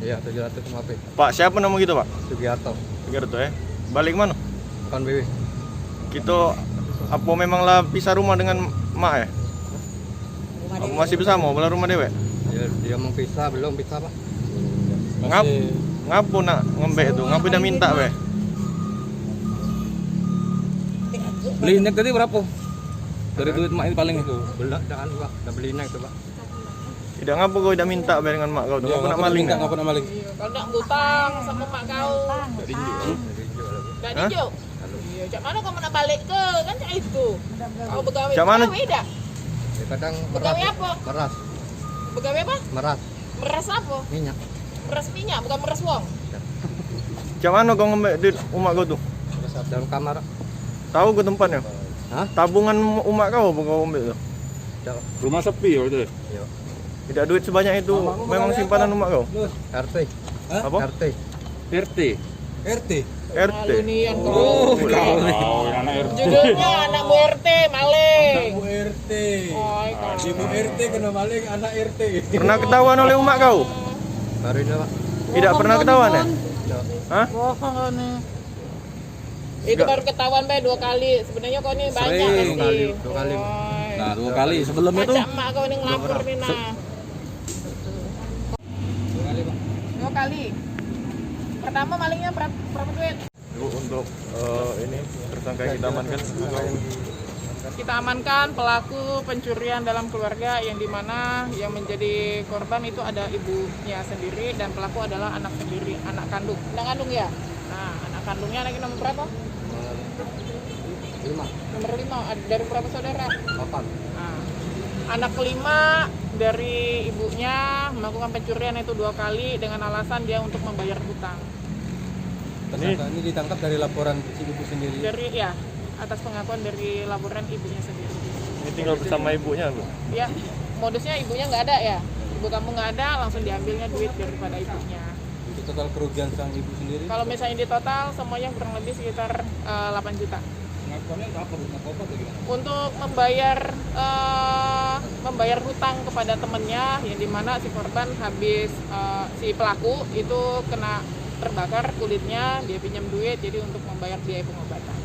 Iya, 750. Pak, siapa nama gitu, Pak? Sugiarto. Sugiarto ya. Balik mana? Kan BW. Kita apa memanglah pisah rumah dengan mak ya? Apa masih bersama belah rumah dewe? Dia mau pisah, belum pisah, Pak. Ngapu nak ngembek itu? Ngapu dah minta, be? Beli nek tadi berapa? Dari duit mak ini paling itu. Belum, jangan, Pak. Udah beli naik tuh, Pak. Tidak ngapa kau dah minta be dengan mak kau tuh? Ngapa nak maling? Ngapa nak maling? Kalau nak ngutang sama mak kau. Gak dijuk. Iya, cak mana kau nak balik ke? Kan cak itu. Kau begawe. Cak mana? Begawe dah. Ya, kadang Begawe apa? Meras. Begawe apa? Meras. Meras apa? Minyak. Meras minyak, bukan meras wong. Macam mana kau ngembek duit umak kau tuh? Dalam kamar. Tahu ke tempatnya? Hah? Tabungan umak kau apa kau ambil tuh? Rumah sepi ya itu. Iya. Tidak duit sebanyak itu memang simpanan umak kau? RT. Apa? RT. RT. RT. RT. Malu nian kau. Anak RT. Judulnya anakmu RT maling. RT. Oi, kau. Ibu RT kena maling anak RT. Pernah ketahuan oleh umak kau? Baru ini, Pak. Tidak pernah ketahuan ya? Hah? Bohong kau nih. Itu baru ketahuan be 2 kali. Sebenarnya kau nih banyak Sering. pasti. 2 kali. Oi. Nah, 2 kali sebelumnya tuh. Macam mak kau nih ngelapor nih nah. 2 kali. Pertama malingnya berapa duit? Bu, untuk ini tersangka yang kita amankan. Kita amankan pelaku pencurian dalam keluarga yang dimana yang menjadi korban itu ada ibunya sendiri dan pelaku adalah anak sendiri, anak kandung. Anak kandung ya? Nah, anak kandungnya lagi nomor berapa? 5. Nomor 5. Dari berapa saudara? 8. Nah, anak kelima dari ibunya melakukan pencurian itu 2 kali dengan alasan dia untuk membayar hutang. Tersangka ini ditangkap dari laporan si ibu sendiri. Dari ya, atas pengakuan dari laporan ibunya sendiri. Ini tinggal bersama ibunya, Bu. Ya, modusnya ibunya nggak ada ya. Ibu kamu nggak ada, langsung diambilnya duit daripada ibunya. Untuk total kerugian sang ibu sendiri. Kalau misalnya di total semuanya kurang lebih sekitar 8 juta. Pengakuannya apa? Apa atau gimana? Untuk membayar hutang kepada temennya yang dimana si korban habis si pelaku itu kena terbakar kulitnya, dia pinjam duit jadi untuk membayar biaya pengobatan.